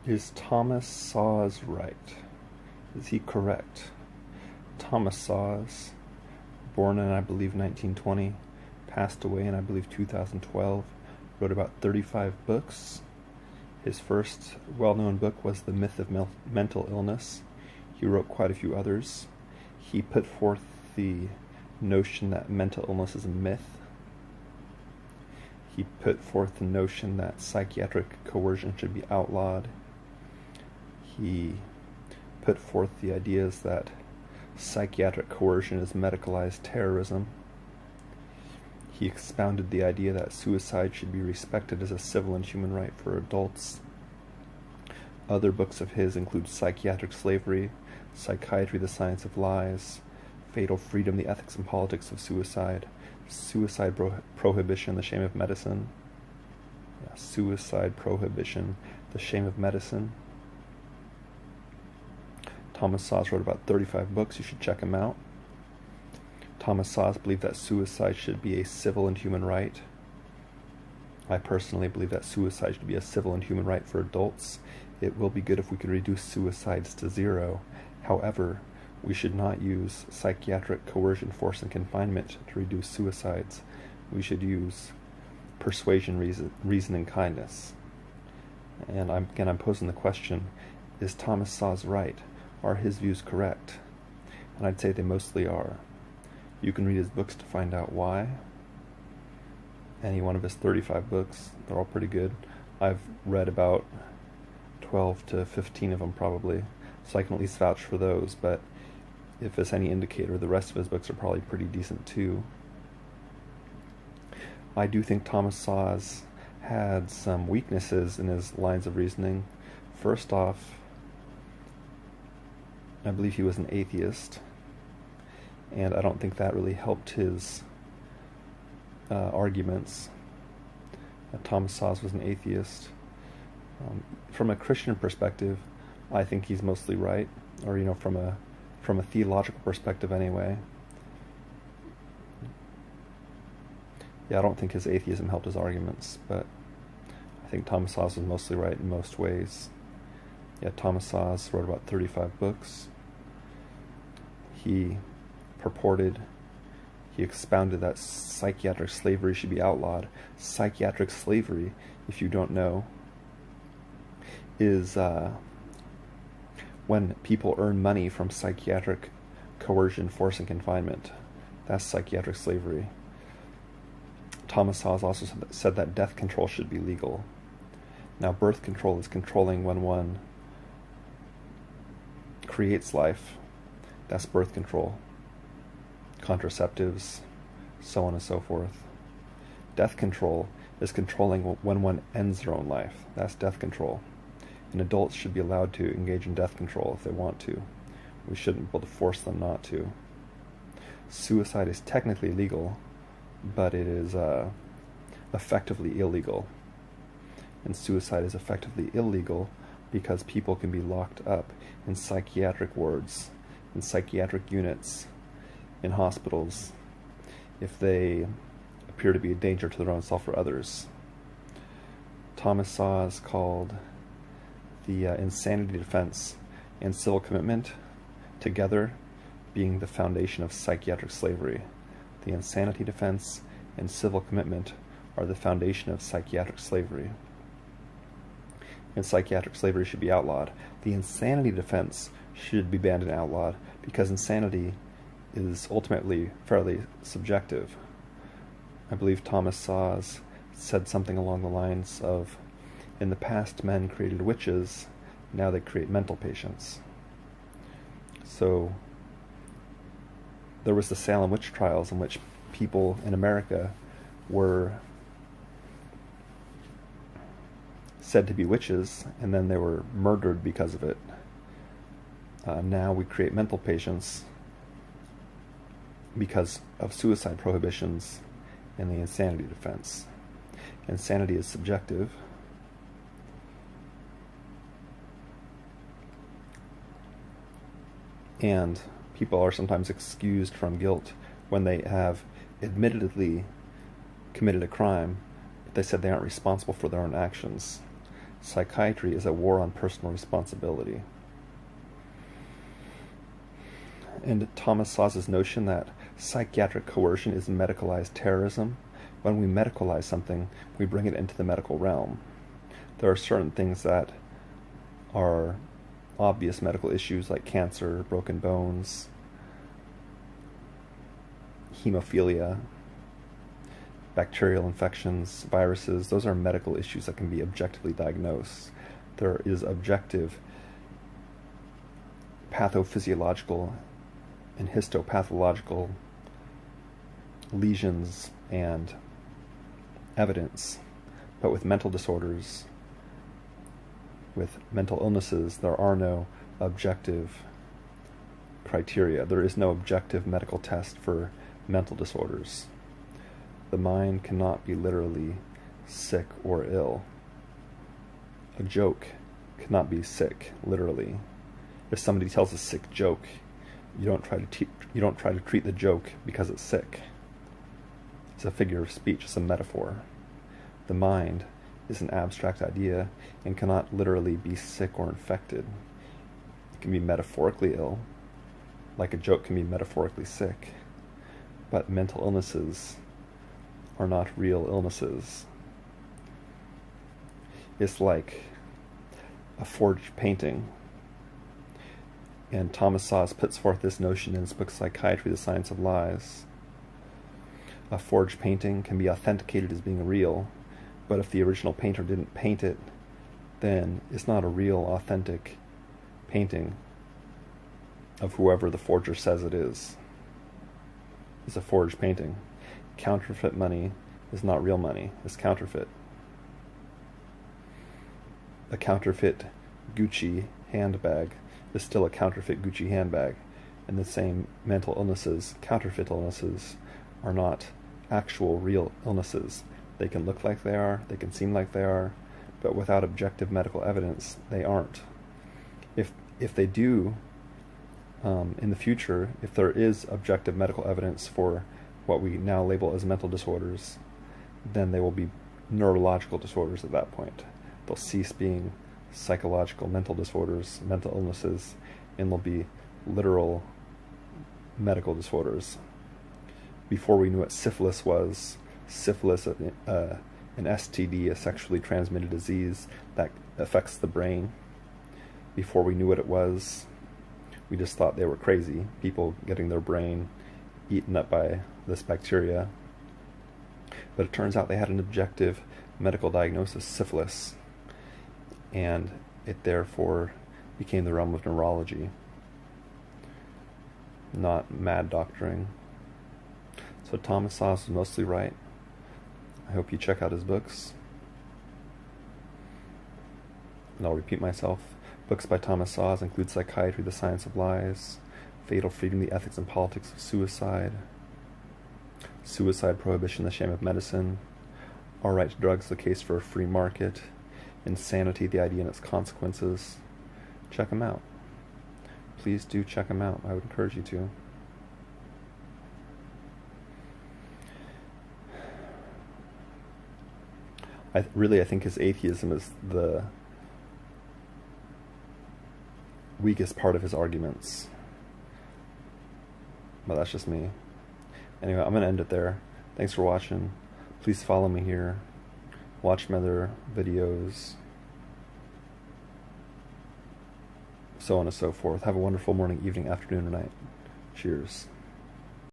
Is Thomas Szasz right? Is he correct? Thomas Szasz, born in, I believe, 1920, passed away in, I believe, 2012, wrote about 35 books. His first well-known book was The Myth of Mental Illness. He wrote quite a few others. He put forth the notion that mental illness is a myth. He put forth the notion that psychiatric coercion should be outlawed. He put forth the ideas that psychiatric coercion is medicalized terrorism. He expounded the idea that suicide should be respected as a civil and human right for adults. Other books of his include Psychiatric Slavery, Psychiatry, the Science of Lies, Fatal Freedom, the Ethics and Politics of Suicide, Suicide Prohibition, the Shame of Medicine. Suicide Prohibition, the Shame of Medicine. Thomas Szasz wrote about 35 books. You should check him out. Thomas Szasz believed that suicide should be a civil and human right. I personally believe that suicide should be a civil and human right for adults. It will be good if we could reduce suicides to zero. However, we should not use psychiatric coercion, force, and confinement to reduce suicides. We should use persuasion, reason, and kindness. And I'm posing the question, is Thomas Szasz right? Are his views correct? And I'd say they mostly are. You can read his books to find out why. Any one of his 35 books, they're all pretty good. I've read about 12 to 15 of them probably, so I can at least vouch for those, but if it's any indicator, the rest of his books are probably pretty decent too. I do think Thomas Szasz had some weaknesses in his lines of reasoning. First off, I believe he was an atheist, and I don't think that really helped his arguments. Thomas Szasz was an atheist. From a Christian perspective, I think he's mostly right, or from a theological perspective anyway. I don't think his atheism helped his arguments, but I think Thomas Szasz was mostly right in most ways. Thomas Szasz wrote about 35 books. He expounded that psychiatric slavery should be outlawed. Psychiatric slavery, if you don't know, is when people earn money from psychiatric coercion, force, and confinement. That's psychiatric slavery. Thomas Szasz also said that death control should be legal. Now, birth control is controlling when one creates life. That's birth control. Contraceptives, so on and so forth. Death control is controlling when one ends their own life. That's death control. And adults should be allowed to engage in death control if they want to. We shouldn't be able to force them not to. Suicide is technically legal, but it is effectively illegal. And suicide is effectively illegal because people can be locked up in psychiatric wards, in psychiatric units, in hospitals, if they appear to be a danger to their own self or others. Thomas Szasz called the insanity defense and civil commitment together being the foundation of psychiatric slavery. The insanity defense and civil commitment are the foundation of psychiatric slavery. And psychiatric slavery should be outlawed. The insanity defense should be banned and outlawed because insanity is ultimately fairly subjective. I believe Thomas Szasz said something along the lines of, in the past men created witches, now they create mental patients. So there was the Salem witch trials in which people in America were said to be witches, and then they were murdered because of it. Now we create mental patients because of suicide prohibitions and the insanity defense. Insanity is subjective. And people are sometimes excused from guilt when they have admittedly committed a crime, but they said they aren't responsible for their own actions. Psychiatry is a war on personal responsibility. And Thomas Szasz's notion that psychiatric coercion is medicalized terrorism. When we medicalize something, we bring it into the medical realm. There are certain things that are obvious medical issues like cancer, broken bones, hemophilia, bacterial infections, viruses. Those are medical issues that can be objectively diagnosed. There is objective pathophysiological and histopathological lesions and evidence. But with mental disorders, with mental illnesses, there are no objective criteria. There is no objective medical test for mental disorders. The mind cannot be literally sick or ill. A joke cannot be sick, literally. If somebody tells a sick joke, you don't try to treat the joke because it's sick. It's a figure of speech, it's a metaphor. The mind is an abstract idea and cannot literally be sick or infected. It can be metaphorically ill, like a joke can be metaphorically sick, but mental illnesses are not real illnesses. It's like a forged painting. And Thomas Szasz puts forth this notion in his book Psychiatry, the Science of Lies. A forged painting can be authenticated as being real, but if the original painter didn't paint it, then it's not a real, authentic painting of whoever the forger says it is. It's a forged painting. Counterfeit money is not real money, it's counterfeit. A counterfeit Gucci handbag is still a counterfeit Gucci handbag. And the same mental illnesses, counterfeit illnesses, are not actual real illnesses. They can look like they are, they can seem like they are, but without objective medical evidence, they aren't. If they do, in the future, if there is objective medical evidence for what we now label as mental disorders, then they will be neurological disorders at that point. They'll cease being psychological mental disorders, mental illnesses, and they'll be literal medical disorders. Before we knew what syphilis was, syphilis, an STD, a sexually transmitted disease that affects the brain. Before we knew what it was, we just thought they were crazy, people getting their brain eaten up by this bacteria. But it turns out they had an objective medical diagnosis, syphilis, and it therefore became the realm of neurology, not mad doctoring. So Thomas Szasz is mostly right. I hope you check out his books. And I'll repeat myself. Books by Thomas Szasz include Psychiatry, the Science of Lies, Fatal Freedom, the Ethics and Politics of Suicide, Suicide Prohibition, the Shame of Medicine, Our Right to Drugs, the Case for a Free Market, Insanity, the Idea and Its Consequences. Check them out. Please do check them out. I would encourage you to. I think his atheism is the weakest part of his arguments. But that's just me. Anyway, I'm going to end it there. Thanks for watching. Please follow me here. Watch my other videos. So on and so forth. Have a wonderful morning, evening, afternoon, or night. Cheers.